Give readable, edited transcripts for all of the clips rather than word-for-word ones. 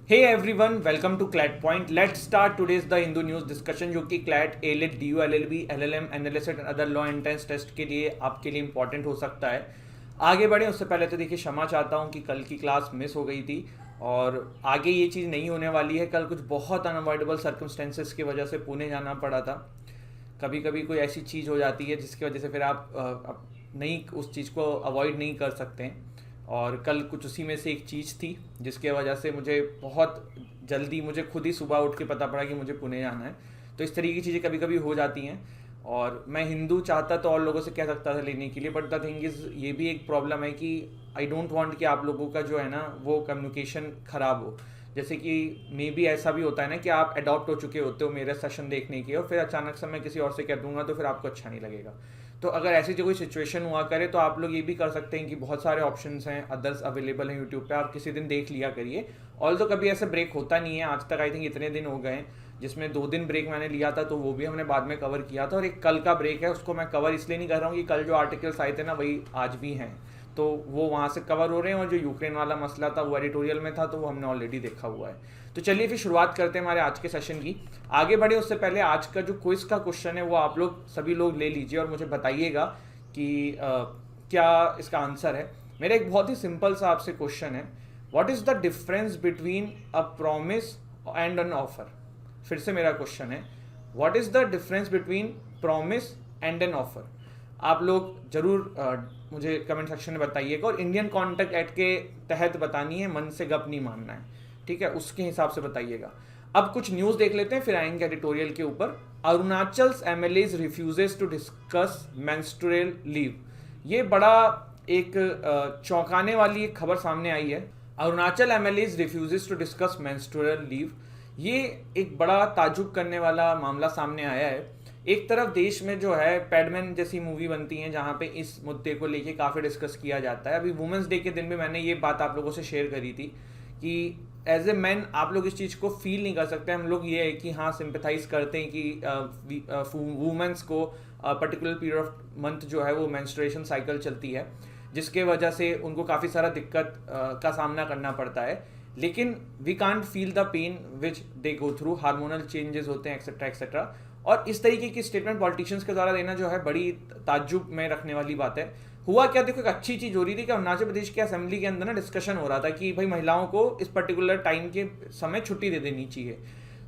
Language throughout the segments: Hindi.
Hey everyone, welcome to CLAT Point. Let's start today's the Hindu news discussion जो कि CLAT, ALET, DU, LLB, LLM, NLSET and other law entrance test के लिए आपके लिए इंपॉर्टेंट हो सकता है। आगे बढ़े उससे पहले तो देखिए क्षमा चाहता हूँ कि कल की क्लास मिस हो गई थी और आगे ये चीज़ नहीं होने वाली है। कल कुछ बहुत अनअवॉइडेबल सर्कमस्टेंसेस की वजह से पुणे जाना पड़ा था। कभी कभी कोई ऐसी चीज़ हो जाती है जिसकी वजह से फिर आप नहीं उस चीज़ को अवॉइड नहीं कर सकते हैं। और कल कुछ उसी में से एक चीज़ थी जिसके वजह से मुझे बहुत जल्दी मुझे खुद ही सुबह उठ के पता पड़ा कि मुझे पुणे जाना है। तो इस तरीके की चीज़ें कभी कभी हो जाती हैं और मैं हिंदू चाहता तो और लोगों से कह सकता था लेने के लिए, बट द थिंग इज़ ये भी एक प्रॉब्लम है कि आई डोंट वांट कि आप लोगों का जो है ना वो कम्युनिकेशन ख़राब हो। जैसे कि मे बी ऐसा भी होता है ना कि आप अडॉप्ट हो चुके होते हो मेरे सेशन देखने के और फिर अचानक से मैं किसी और से कह दूंगा तो फिर आपको अच्छा नहीं लगेगा। तो अगर ऐसी जो कोई सिचुएशन हुआ करे तो आप लोग ये भी कर सकते हैं कि बहुत सारे ऑप्शंस हैं, अदर्स अवेलेबल हैं यूट्यूब पे, आप किसी दिन देख लिया करिए। ऑल तो कभी ऐसा ब्रेक होता नहीं है आज तक, आई थिंक इतने दिन हो गए हैं जिसमें 2 दिन ब्रेक मैंने लिया था तो वो भी हमने बाद में कवर किया था। और एक कल का ब्रेक है उसको मैं कवर इसलिए नहीं कर रहा हूँ कि कल जो आर्टिकल्स आए थे ना वही आज भी हैं, तो वो वहाँ से कवर हो रहे हैं। और जो यूक्रेन वाला मसला था वो एडिटोरियल में था तो वो हमने ऑलरेडी देखा हुआ है। तो चलिए फिर शुरुआत करते हैं हमारे आज के सेशन की। आगे बढ़े उससे पहले आज का जो क्विज का क्वेश्चन है वो आप लोग सभी लोग ले लीजिए और मुझे बताइएगा कि क्या इसका आंसर है। मेरा एक बहुत ही सिंपल सा आपसे क्वेश्चन है, what is the difference between a promise and an offer. फिर से मेरा क्वेश्चन है, what is the difference between promise and an offer. आप लोग जरूर मुझे कमेंट सेक्शन में बताइएगा और इंडियन कॉन्टैक्ट एक्ट के तहत बतानी है, मन से गप नहीं मानना है, ठीक है, उसके हिसाब से बताइएगा। अब कुछ न्यूज़ देख लेते हैं फिर आएंगे एडिटोरियल के ऊपर। Arunachal MLAs refuses to discuss menstrual leave. ये बड़ा एक चौंकाने वाली एक खबर सामने आई है। Arunachal MLAs refuses to discuss menstrual leave, ये एक बड़ा ताजुब करने वाला मामला सामने आया है। एक तरफ देश में जो है पैडमैन जैसी मूवी बनती हैं जहाँ पे इस मुद्दे को लेके काफ़ी डिस्कस किया जाता है। अभी वुमेंस डे के दिन भी मैंने ये बात आप लोगों से शेयर करी थी कि एज ए मैन आप लोग इस चीज़ को फील नहीं कर सकते। हम लोग ये है कि हाँ सिंपैथाइज करते हैं कि वुमेंस को पर्टिकुलर पीरियड ऑफ मंथ जो है वो मेंस्ट्रुएशन साइकिल चलती है जिसके वजह से उनको काफ़ी सारा दिक्कत का सामना करना पड़ता है, लेकिन we can't feel the pain which they go through, hormonal changes होते हैं एक्सेट्रा एक्सेट्रा। और इस तरीके की स्टेटमेंट पॉलिटिशियंस के द्वारा देना जो है बड़ी ताज्जुब में रखने वाली बात है। हुआ क्या, देखो एक अच्छी चीज़ हो रही थी कि अरुणाचल प्रदेश के असेंबली के अंदर ना डिस्कशन हो रहा था कि भाई महिलाओं को इस पर्टिकुलर टाइम के समय छुट्टी दे देनी चाहिए।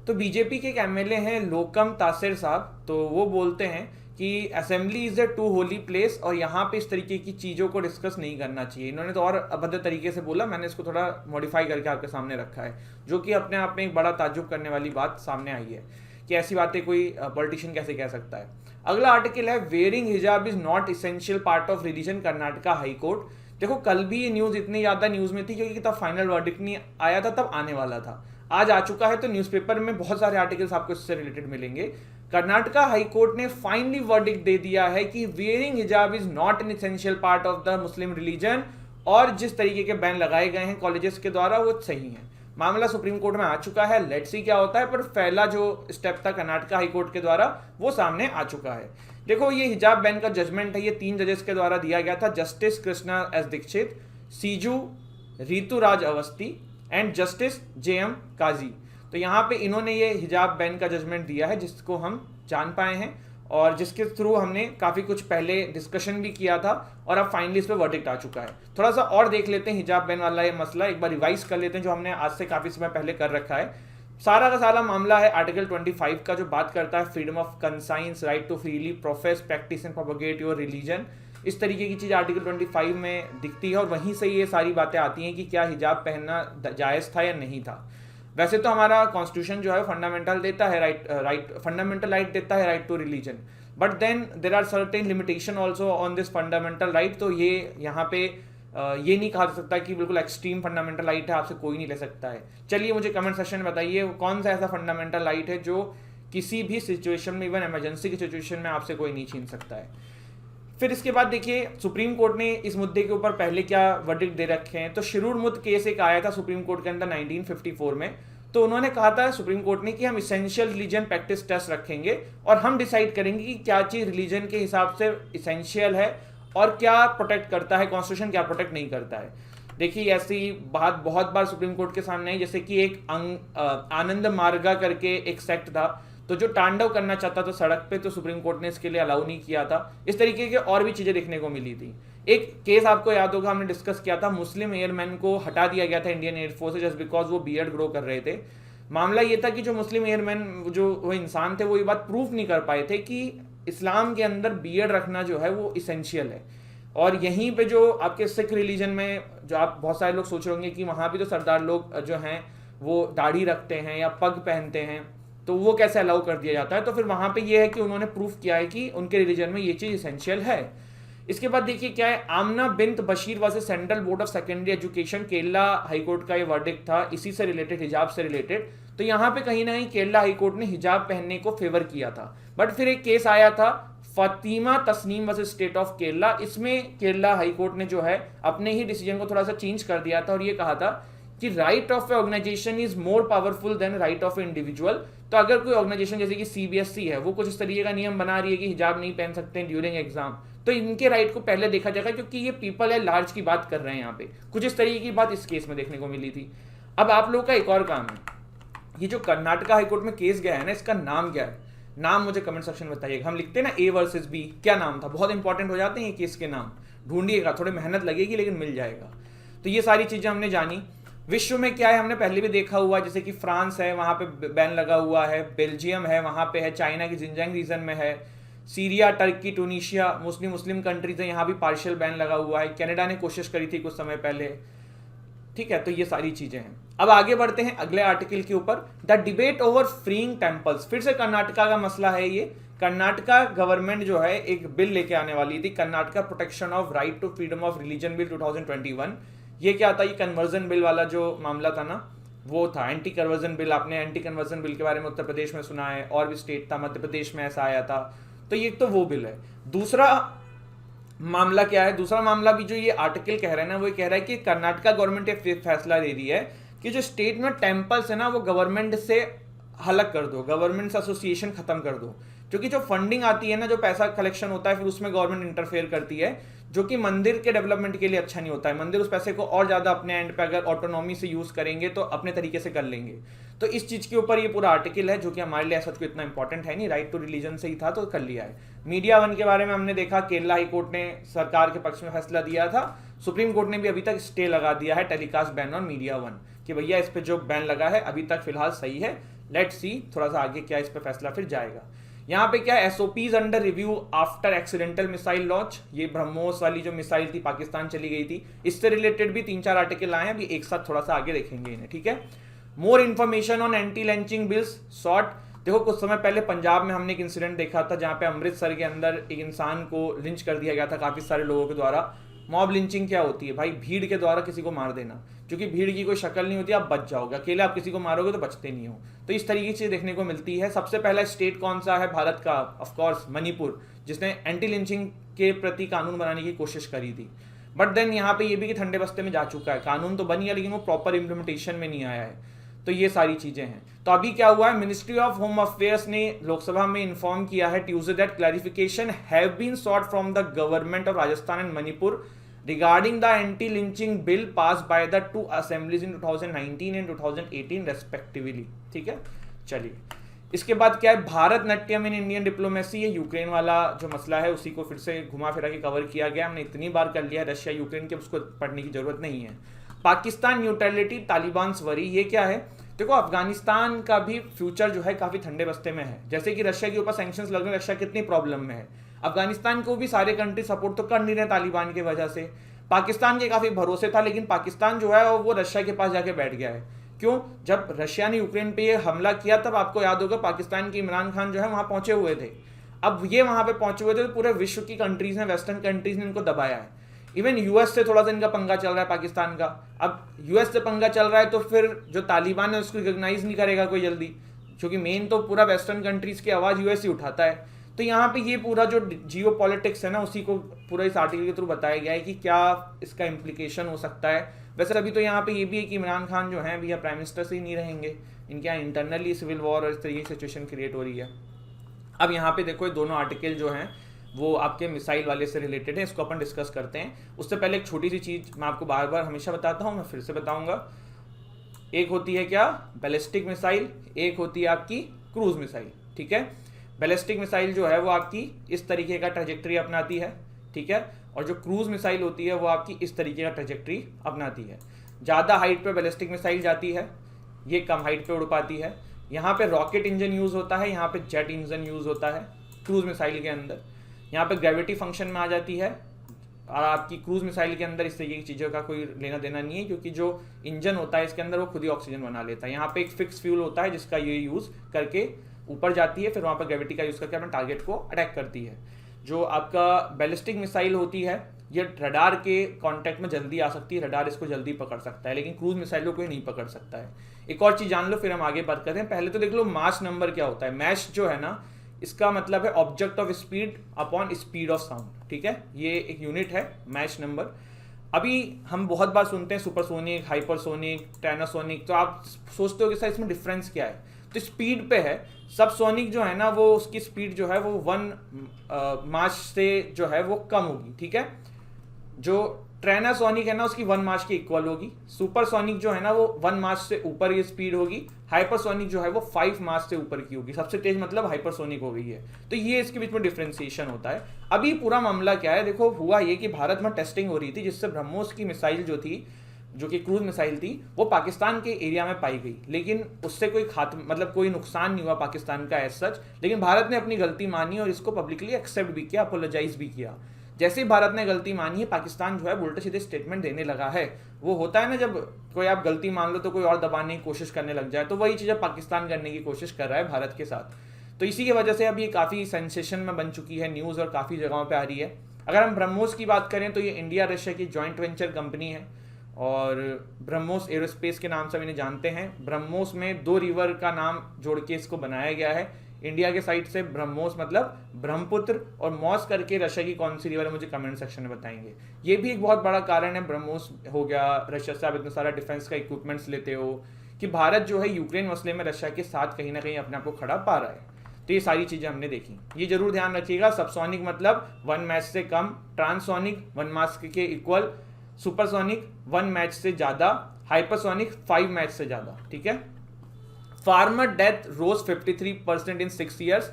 तो बीजेपी के एक एमएलए हैं लोकम तासिर साहब, तो वो बोलते हैं कि assembly is a too holy place और यहाँ पे इस तरीके की चीज़ों को डिस्कस नहीं करना चाहिए। इन्होंने तो और अभद्र तरीके से बोला, मैंने इसको थोड़ा मॉडिफाई करके आपके सामने रखा है, जो कि अपने आप में एक बड़ा ताज्जुब करने वाली बात सामने आई है कि ऐसी बातें कोई पॉलिटिशियन कैसे कह सकता है। अगला आर्टिकल है, वेयरिंग हिजाब is not essential part of religion, Karnataka high court. देखो कल भी ये न्यूज़ इतनी ज़्यादा न्यूज़ में थी क्योंकि तब फाइनल वर्डिक्ट नहीं आया था, तब आने वाला था। आज आ चुका है तो न्यूज़पेपर में बहुत सारे आर्टिकल्स आपको इससे रिलेटेड मिलेंगे। कर्नाटका हाई कोर्ट ने फाइनली वर्डिक्ट दे दिया है कि वेयरिंग हिजाब is not an essential part of the Muslim religion और जिस तरीके के बैन लगाए गए हैं कॉलेजेस के द्वारा वो सही है। मामला सुप्रीम कोर्ट में आ चुका है, लेट्स सी क्या होता है, पर पहला जो स्टेप था कर्नाटका हाई कोर्ट के द्वारा वो सामने आ चुका है। देखो ये हिजाब बैन का जजमेंट है, ये 3 जजेस के द्वारा दिया गया था, justice Krishna S Dixit, CJ Rituraj Awasthi and justice JM Kazi. तो यहाँ पे इन्होंने ये हिजाब बैन का जजमेंट दिया है जिसको हम जान पाए हैं और जिसके थ्रू हमने काफ़ी कुछ पहले डिस्कशन भी किया था और अब फाइनली इस पर वर्डिक्ट आ चुका है। थोड़ा सा और देख लेते हैं हिजाब बैन वाला ये मसला, एक बार रिवाइज कर लेते हैं जो हमने आज से काफ़ी समय पहले कर रखा है। सारा का सारा मामला है आर्टिकल 25 का जो बात करता है freedom of conscience, right to freely profess, practice and propagate your religion. इस तरीके की चीज़ आर्टिकल 25 में दिखती है और वहीं से ये सारी बातें आती हैं कि क्या हिजाब पहनना जायज़ था या नहीं था। वैसे तो हमारा कॉन्स्टिट्यूशन जो है फंडामेंटल देता है फंडामेंटल राइट देता है right to religion, but then there are certain limitation also on this fundamental right. तो ये यहाँ पे ये नहीं कहा जा सकता कि बिल्कुल एक्सट्रीम फंडामेंटल राइट है, आपसे कोई नहीं ले सकता है। चलिए मुझे कमेंट सेक्शन में बताइए कौन सा ऐसा फंडामेंटल राइट है जो किसी भी सिचुएशन में, इवन इमरजेंसी की सिचुएशन में आपसे कोई नहीं छीन सकता है। फिर इसके बाद देखिए सुप्रीम कोर्ट ने इस मुद्दे के ऊपर पहले क्या वर्डिक्ट दे रखे हैं। तो शिरूर मुद्द केस एक आया था सुप्रीम कोर्ट के अंदर 1954 में, तो उन्होंने कहा था सुप्रीम कोर्ट ने कि हम इसेंशियल रिलीजन प्रैक्टिस टेस्ट रखेंगे और हम डिसाइड करेंगे कि क्या चीज़ रिलीजन के हिसाब से इसेंशियल है और क्या प्रोटेक्ट करता है, कॉन्स्टिट्यूशन क्या प्रोटेक्ट नहीं करता है। देखिए ऐसी बात बहुत बार सुप्रीम कोर्ट के सामने आई, जैसे कि एक आनंद मार्गा करके एक सेक्ट था, तो जो तांडव करना चाहता था सड़क पे, तो सुप्रीम कोर्ट ने इसके लिए अलाउ नहीं किया था। इस तरीके के और भी चीजें देखने को मिली थी। एक केस आपको याद होगा, हमने डिस्कस किया था, मुस्लिम एयरमैन को हटा दिया गया था इंडियन एयरफोर्स से जस्ट बिकॉज वो बियर्ड ग्रो कर रहे थे। मामला ये था कि जो मुस्लिम एयरमैन जो वो इंसान थे वो ये बात प्रूफ नहीं कर पाए थे कि इस्लाम के अंदर बियर्ड रखना जो है वो इसेंशियल है। और यहीं पे जो आपके सिख रिलीजन में जो आप बहुत सारे लोग सोच रहे होंगे कि वहाँ भी तो सरदार लोग जो हैं वो दाढ़ी रखते हैं या पग पहनते हैं, तो वो कैसे अलाउ कर दिया जाता है? तो फिर वहाँ पे ये है कि उन्होंने प्रूफ किया है कि उनके रिलीजन में ये चीज़ इसेंशियल है। इसके बाद देखिए क्या है, Aamna Bint Bashir versus central board of secondary education, Kerala high court का ये वर्डिक्ट था, इसी से रिलेटेड, हिजाब से रिलेटेड। तो यहाँ पे कहीं ना कहीं केरला हाईकोर्ट ने हिजाब पहनने को फेवर किया था। बट फिर एक केस आया था Fatima Tasneem versus state of Kerala, इसमें केरला हाईकोर्ट ने जो है अपने ही डिसीजन को थोड़ा सा चेंज कर दिया था और ये कहा था कि right of a organisation is more powerful than right of a individual. तो अगर कोई ऑर्गेनाइजेशन जैसे कि सीबीएसई है वो कुछ इस तरीके का नियम बना रही है कि हिजाब नहीं पहन सकते हैं ड्यूरिंग एग्जाम, तो इनके राइट को पहले देखा जाएगा, क्योंकि ये पीपल है लार्ज की बात कर रहे हैं यहाँ पे। कुछ इस तरीके की बात इस केस में देखने को मिली थी। अब आप लोग का एक और काम है, ये जो कर्नाटका हाईकोर्ट में केस गया है ना, इसका नाम क्या है? नाम मुझे कमेंट सेक्शन में बताइएगा। हम लिखते हैं ना ए वर्सेस बी, क्या नाम था? बहुत इंपॉर्टेंट हो जाते हैं ये केस के नाम, ढूंढिएगा, थोड़ी मेहनत लगेगी लेकिन मिल जाएगा। तो ये सारी चीजें हमने जानी। विश्व में क्या है हमने पहले भी देखा हुआ, जैसे कि फ्रांस है वहां पे बैन लगा हुआ है, बेल्जियम है वहां पे है, चाइना की जिनजियांग रीजन में है, Syria, Turkey, Tunisia, Muslim countries है, यहाँ भी पार्शियल बैन लगा हुआ है। कनाडा ने कोशिश करी थी कुछ समय पहले। ठीक है, तो ये सारी चीजें हैं। अब आगे बढ़ते हैं अगले आर्टिकल के ऊपर, the debate over freeing temples. फिर से कर्नाटका का मसला है ये। कर्नाटका गवर्नमेंट जो है एक बिल लेके आने वाली थी, Karnataka protection of right to freedom of religion bill 2021। ये क्या था? ये कन्वर्जन बिल वाला जो मामला था ना, वो था एंटी कन्वर्जन बिल। आपने एंटी कन्वर्जन बिल के बारे में उत्तर प्रदेश में सुना है, और भी स्टेट था, मध्य प्रदेश में ऐसा आया था। तो ये तो वो बिल है। दूसरा मामला क्या है? दूसरा मामला भी जो ये आर्टिकल कह रहे हैं ना, वो कह रहा है कि कर्नाटका गवर्नमेंट ये फैसला ले रही है कि जो स्टेट में टेम्पल्स है ना वो गवर्नमेंट से अलग कर दो, गवर्नमेंट से एसोसिएशन खत्म कर दो। क्योंकि जो फंडिंग आती है ना, जो पैसा कलेक्शन होता है, फिर उसमें गवर्नमेंट इंटरफेयर करती है, जो कि मंदिर के डेवलपमेंट के लिए अच्छा नहीं होता है। मंदिर उस पैसे को और ज्यादा अपने एंड पे अगर ऑटोनॉमी से यूज करेंगे तो अपने तरीके से कर लेंगे। तो इस चीज के ऊपर ये पूरा आर्टिकल है, जो कि हमारे लिए ऐसा कोई इतना इंपॉर्टेंट है नहीं, राइट टू रिलीजन से ही था तो कर लिया है। मीडिया वन के बारे में हमने देखा, केरला हाईकोर्ट ने सरकार के पक्ष में फैसला दिया था। सुप्रीम कोर्ट ने भी अभी तक स्टे लगा दिया है telecast ban on media one, कि भैया इस पे जो बैन लगा है अभी तक फिलहाल सही है। लेट्स सी थोड़ा सा आगे क्या इस पे फैसला फिर जाएगा। यहाँ पे क्या, SOPs under review after accidental missile launch. ये ब्रह्मोस वाली जो मिसाइल थी पाकिस्तान चली गई थी, इससे रिलेटेड भी 3-4 आर्टिकल आए हैं, अभी एक साथ थोड़ा सा आगे देखेंगे इन्हें। ठीक है, more information on anti lynching bills short. देखो कुछ समय पहले पंजाब में हमने एक इंसिडेंट देखा था जहाँ पे अमृतसर के अंदर एक इंसान को लिंच कर दिया गया था काफी सारे लोगों के द्वारा। मॉब लिंचिंग क्या होती है भाई? भीड़ के द्वारा किसी को मार देना, क्योंकि भीड़ की कोई शक्ल नहीं होती, आप बच जाओगे। अकेले आप किसी को मारोगे तो बचते नहीं हो। तो इस तरीके से देखने को मिलती है। सबसे पहला स्टेट कौन सा है भारत का? ऑफ कोर्स मणिपुर, जिसने एंटी लिंचिंग के प्रति कानून बनाने की कोशिश करी थी। बट देन यहाँ पे ये भी कि ठंडे बस्ते में जा चुका है, कानून तो बन गया लेकिन वो प्रॉपर इम्प्लीमेंटेशन में नहीं आया है। तो ये सारी चीजें हैं। तो अभी क्या हुआ है, मिनिस्ट्री ऑफ होम अफेयर्स ने लोकसभा में इन्फॉर्म किया है Tuesday that clarification have been sought from the government of Rajasthan and Manipur regarding the anti-lynching bill passed by the two assemblies in 2019 and 2018 respectively। ठीक है, चलिए इसके बाद क्या है, Bharat Natyam in Indian diplomacy. ये यूक्रेन वाला जो मसला है उसी को फिर से घुमा फिरा के कवर किया गया। हमने इतनी बार कर लिया है रशिया यूक्रेन के, उसको पढ़ने की जरूरत नहीं है। पाकिस्तान न्यूट्रलिटी तालिबान वरी, ये क्या है? देखो अफगानिस्तान का भी फ्यूचर जो है काफी ठंडे बस्ते में है। जैसे कि रशिया के ऊपर सैंक्शंस लग रहे हैं, रशिया कितनी प्रॉब्लम में है, अफगानिस्तान को भी सारे कंट्री सपोर्ट तो कर नहीं रहे तालिबान की वजह से। पाकिस्तान के काफी भरोसे था, लेकिन पाकिस्तान जो है वो रशिया के पास जाके बैठ गया है। क्यों? जब रशिया ने यूक्रेन पे ये हमला किया तब आपको याद होगा पाकिस्तान के इमरान खान जो है वहां पहुंचे हुए थे। अब ये वहां पे पहुंचे हुए थे तो पूरे विश्व की कंट्रीज ने, वेस्टर्न कंट्रीज ने इनको दबाया है। इवन यूएस से थोड़ा सा इनका पंगा चल रहा है पाकिस्तान का। अब यूएस से पंगा चल रहा है तो फिर जो तालिबान है उसको रिकॉग्नाइज नहीं करेगा कोई जल्दी, क्योंकि मेन तो पूरा वेस्टर्न कंट्रीज की आवाज यूएस ही उठाता है। तो यहाँ पे ये पूरा जो जियो पॉलिटिक्स है ना, उसी को पूरा इस आर्टिकल के थ्रू बताया गया है कि क्या इसका इम्प्लीकेशन हो सकता है। वैसे अभी तो यहाँ पे ये भी है कि इमरान खान जो है अभी प्राइम मिनिस्टर से ही नहीं रहेंगे, इनके यहाँ इंटरनली सिविल वॉर और इस तरीके की सिचुएशन क्रिएट हो रही है। अब यहाँ पे देखो ये दोनों आर्टिकल जो हैं वो आपके मिसाइल वाले से रिलेटेड है, इसको अपन डिस्कस करते हैं। उससे पहले एक छोटी सी चीज़ मैं आपको बार बार हमेशा बताता हूँ, मैं फिर से बताऊँगा। एक होती है क्या, बैलिस्टिक मिसाइल, एक होती है आपकी क्रूज मिसाइल, ठीक है। बैलिस्टिक मिसाइल जो है वो आपकी इस तरीके का ट्रेजेक्ट्री अपनाती है, ठीक है, और जो क्रूज मिसाइल होती है वो आपकी इस तरीके का ट्रेजेक्ट्री अपनाती है। ज़्यादा हाइट पे बैलिस्टिक मिसाइल जाती है, ये कम हाइट पे उड़ पाती है। यहाँ पे रॉकेट इंजन यूज़ होता है, यहाँ पे जेट इंजन यूज़ होता है क्रूज मिसाइल के अंदर। यहाँ पे ग्रेविटी फंक्शन में आ जाती है, और आपकी क्रूज मिसाइल के अंदर इस तरीके की चीज़ों का कोई लेना देना नहीं है, क्योंकि जो इंजन होता है इसके अंदर वो खुद ही ऑक्सीजन बना लेता है। यहाँ पे एक फिक्स फ्यूल होता है जिसका ये यूज़ करके ऊपर जाती है, फिर वहाँ पर ग्रेविटी का यूज़ करके अपने टारगेट को अटैक करती है। जो आपका बैलिस्टिक मिसाइल होती है ये रडार के कांटेक्ट में जल्दी आ सकती है, रडार इसको जल्दी पकड़ सकता है, लेकिन क्रूज मिसाइल को कोई नहीं पकड़ सकता है। एक और चीज़ जान लो फिर हम आगे बात करते हैं। पहले तो देख लो मास नंबर क्या होता है। मैश जो है ना, इसका मतलब है object of speed upon speed of sound, ठीक है, ये एक यूनिट है मैश नंबर। अभी हम बहुत बार सुनते हैं सुपरसोनिक, हाइपरसोनिक, ट्राइनासोनिक, तो आप सोचते हो कि सर इसमें डिफरेंस क्या है। तो स्पीड पे है, सब सोनिक जो है ना वो उसकी स्पीड जो है वो 1 मार्च से जो है वो कम होगी, ठीक है। जो ट्राइनासोनिक है ना उसकी 1 मार्च के इक्वल होगी। सुपरसोनिक जो है ना वो 1 मार्च से ऊपर की स्पीड होगी। हाइपरसोनिक जो है वो 5 मार्च से ऊपर की होगी। सबसे तेज मतलब हाइपरसोनिक हो गई है। तो ये इसके बीच में डिफ्रेंसिएशन होता है। अभी पूरा मामला क्या है, देखो हुआ ये कि भारत में टेस्टिंग हो रही थी जिससे ब्रह्मोस की मिसाइल जो थी, जो कि क्रूज मिसाइल थी, वो पाकिस्तान के एरिया में पाई गई, लेकिन उससे कोई मतलब कोई नुकसान नहीं हुआ पाकिस्तान का एज सच। लेकिन भारत ने अपनी गलती मानी और इसको पब्लिकली एक्सेप्ट भी किया, अपोलोजाइज भी किया। जैसे ही भारत ने गलती मानी है, पाकिस्तान जो है उल्टे सीधे स्टेटमेंट देने लगा है। वो होता है ना जब कोई आप गलती मान लो तो कोई और दबाने की कोशिश करने लग जाए, तो वही चीज़ पाकिस्तान करने की कोशिश कर रहा है भारत के साथ। तो इसी की वजह से अब ये काफ़ी सेंसेशन में बन चुकी है न्यूज़ और काफ़ी जगहों पर आ रही है। अगर हम ब्रह्मोस की बात करें तो ये इंडिया रशिया की जॉइंट वेंचर कंपनी है और ब्रह्मोस एरोस्पेस के नाम से इन्हें जानते हैं। ब्रह्मोस में 2 रिवर का नाम जोड़ के इसको बनाया गया है। इंडिया के साइड से ब्रह्मोस मतलब ब्रह्मपुत्र, और मॉस करके रशिया की कौन सी रिवर है मुझे कमेंट सेक्शन में बताएंगे। ये भी एक बहुत बड़ा कारण है, ब्रह्मोस हो गया, रशिया से आप इतना सारा डिफेंस का इक्विपमेंट्स लेते हो, कि भारत जो है यूक्रेन मसले में रशिया के साथ कहीं ना कहीं अपने आप को खड़ा पा रहा है। तो ये सारी चीज़ें हमने देखी, ये जरूर ध्यान रखिएगा। सबसोनिक मतलब 1 मैच से कम, ट्रांससोनिक 1 मैच के इक्वल, सुपरसोनिक 1 मैच से ज़्यादा, हाइपरसोनिक 5 मैच से ज़्यादा, ठीक है। Farmer death rose 53% in 6 years,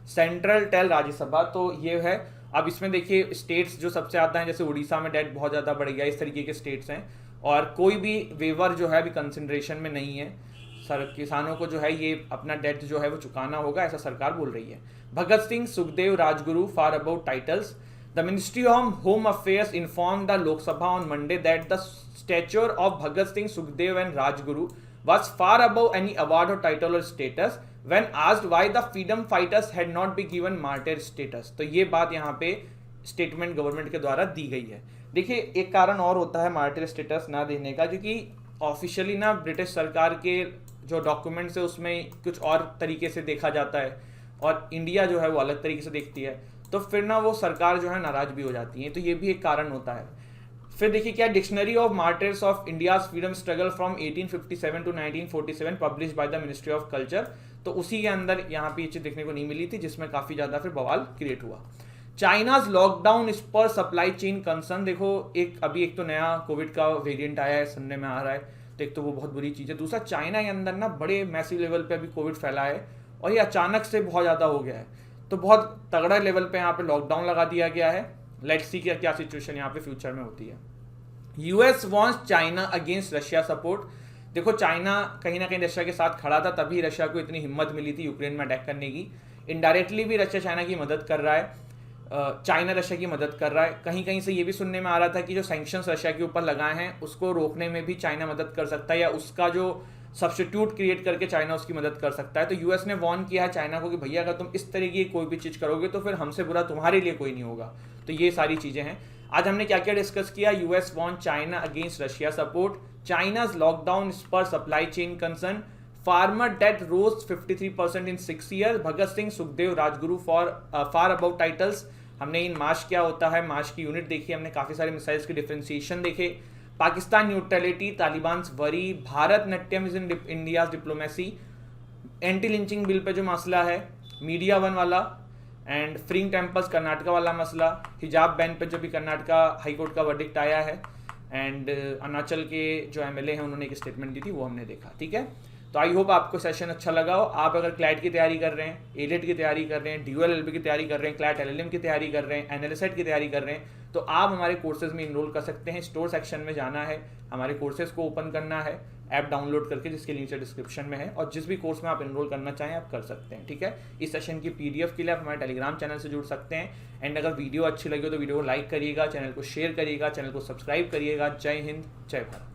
central tell Rajya Sabha. तो ये है। अब इसमें देखिए स्टेट्स जो सबसे ज़्यादा हैं, जैसे उड़ीसा में डेथ बहुत ज़्यादा बढ़ गया, इस तरीके के स्टेट्स हैं। और कोई भी वेवर जो है अभी कंसिडरेशन में नहीं है। सर किसानों को जो है ये अपना डेट जो है वो चुकाना होगा, ऐसा सरकार बोल रही है। Bhagat Singh, Sukhdev, Rajguru for about titles. The Ministry of Home Affairs informed the Lok Sabha on Monday that the stature of Bhagat Singh, Sukhdev and Rajguru was far above any award or title or status when asked why the freedom fighters had not been given martyr status। तो ये बात यहाँ पे स्टेटमेंट गवर्नमेंट के द्वारा दी गई है। देखिए एक कारण और होता है मार्टिर स्टेटस ना देने का, क्योंकि ऑफिशियली ना ब्रिटिश सरकार के जो डॉक्यूमेंट्स है उसमें कुछ और तरीके से देखा जाता है और इंडिया जो है वो अलग तरीके से देखती है, तो फिर ना वो सरकार जो है नाराज भी हो जाती है। तो ये भी एक कारण होता है। फिर देखिए क्या, dictionary of martyrs of India's freedom struggle from 1857 to 1947 publish by the ministry of culture. तो उसी के अंदर यहाँ पे ये चीज़ देखने को नहीं मिली थी, जिसमें काफ़ी ज़्यादा फिर बवाल क्रिएट हुआ। चाइनाज लॉकडाउन इस पर सप्लाई चेन कंसर्न। देखो अभी एक तो नया कोविड का वेरिएंट आया है, सुनने में आ रहा है, तो एक तो वो बहुत बुरी चीज़ है। दूसरा चाइना के अंदर ना बड़े मैसिव लेवल पे अभी कोविड फैला है और ये अचानक से बहुत ज़्यादा हो गया है, तो बहुत तगड़ा लेवल पे यहाँ पे लॉकडाउन लगा दिया गया है। लेट्स सी क्या सिचुएशन यहाँ पे फ्यूचर में होती है। US wants China against Russia support. देखो चाइना कहीं ना कहीं रशिया के साथ खड़ा था, तभी रशिया को इतनी हिम्मत मिली थी यूक्रेन में अटैक करने की। इनडायरेक्टली भी रशिया चाइना की मदद कर रहा है, चाइना रशिया की मदद कर रहा है। कहीं कहीं से ये भी सुनने में आ रहा था कि जो सैंक्शंस रशिया के ऊपर लगाए हैं उसको रोकने में भी चाइना मदद कर सकता है, या उसका जो सब्स्टिट्यूट क्रिएट करके चाइना उसकी मदद कर सकता है। तो यूएस ने वार्न किया है चाइना को कि भैया अगर तुम इस तरीके की कोई भी चीज़ करोगे तो फिर हमसे बुरा तुम्हारे लिए कोई नहीं होगा। तो ये सारी चीज़ें हैं। आज हमने क्या क्या डिस्कस किया। US warn China against Russia support, China's lockdown पर supply chain concern, farmer debt rose 53% in 6 year, Bhagat Singh, Sukhdev, Rajguru far about titles. हमने इन मार्च क्या होता है, मार्च की यूनिट देखी, हमने काफ़ी सारे मिसाइल्स के डिफ्रेंसिएशन देखे। Pakistan neutrality, Taliban worry, Bharatanatyam is in India's diplomacy, anti lynching bill पे जो मसला है, मीडिया वन वाला, एंड फ्रीइंग टेम्पल्स कर्नाटका वाला मसला, हिजाब बैन पे जो भी कर्नाटका हाईकोर्ट का वर्डिक्ट आया है, एंड अरुणाचल के जो एमएलए हैं उन्होंने एक स्टेटमेंट दी थी, वो हमने देखा। ठीक है, तो आई होप आपको सेशन अच्छा लगा हो। आप अगर क्लैट की तैयारी कर रहे हैं, एलेट की तैयारी कर रहे हैं, DUL-LLB की तैयारी कर रहे हैं, क्लैट LLM की तैयारी कर रहे हैं, एनालिसेट की तैयारी कर रहे हैं, तो आप हमारे कोर्सेज में इनरोल कर सकते हैं। स्टोर सेक्शन में जाना है, हमारे कोर्सेज को ओपन करना है ऐप डाउनलोड करके, जिसके नीचे डिस्क्रिप्शन में है, और जिस भी कोर्स में आप इनरोल करना चाहें आप कर सकते हैं। ठीक है, इस सेशन की PDF के लिए आप हमारे टेलीग्राम चैनल से जुड़ सकते हैं। एंड अगर वीडियो अच्छी लगी हो तो वीडियो को लाइक करिएगा, चैनल को शेयर करिएगा, चैनल को सब्सक्राइब करिएगा। जय हिंद, जय भारत।